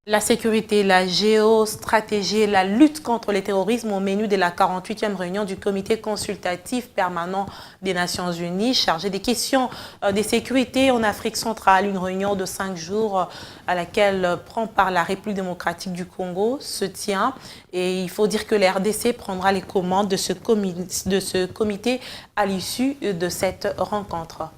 La sécurité, la géostratégie et la lutte contre le terrorisme au menu de la 48e réunion du comité consultatif permanent des Nations Unies chargé des questions de sécurité en Afrique centrale. Une réunion de 5 jours à laquelle prend part la République démocratique du Congo se tient et il faut dire que la RDC prendra les commandes de ce comité à l'issue de cette rencontre.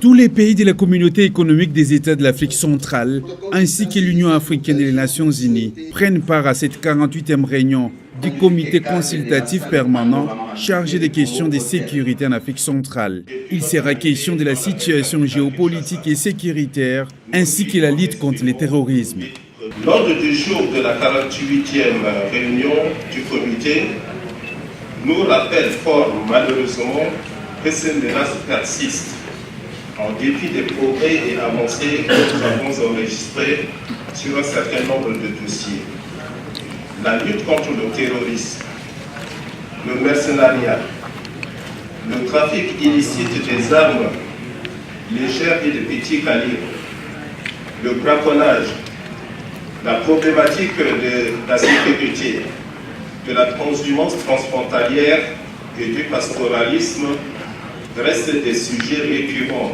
Tous les pays de la communauté économique des États de l'Afrique centrale, ainsi que l'Union africaine et les Nations unies, prennent part à cette 48e réunion du comité consultatif permanent chargé des questions de sécurité en Afrique centrale. Il sera question de la situation géopolitique et sécuritaire, ainsi que la lutte contre le terrorisme. L'ordre du jour de la 48e réunion du comité nous rappelle fort malheureusement que ces menaces persistent. En dépit des progrès et avancées que nous avons enregistrés sur un certain nombre de dossiers. La lutte contre le terrorisme, le mercenariat, le trafic illicite des armes légères et de petit calibre, le braconnage, la problématique de la sécurité, de la transhumance transfrontalière et du pastoralisme restent des sujets récurrents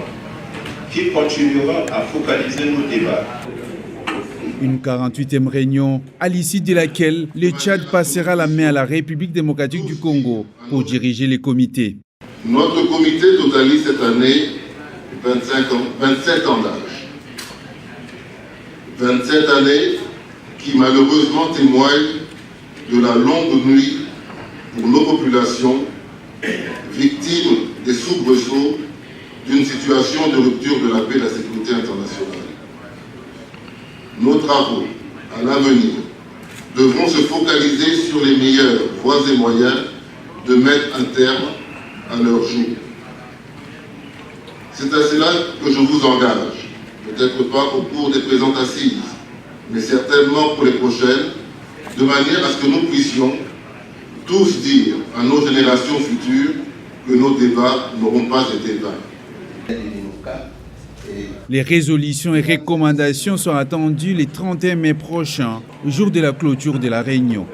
qui continueront à focaliser nos débats. Une 48e réunion à l'issue de laquelle le Tchad passera la main à la République démocratique du Congo pour diriger les comités. Notre comité totalise cette année 27 ans d'âge. 27 années qui malheureusement témoignent de la longue nuit pour nos populations victimes des soubresauts d'une situation de rupture de la paix et de la sécurité internationale. Nos travaux, à l'avenir, devront se focaliser sur les meilleures voies et moyens de mettre un terme à leur jour. C'est à cela que je vous engage, peut-être pas au cours des présentes assises, mais certainement pour les prochaines, de manière à ce que nous puissions tous dire à nos générations futures que nos débats n'auront pas été vains. Les résolutions et recommandations sont attendues le 31 mai prochain, jour de la clôture de la réunion.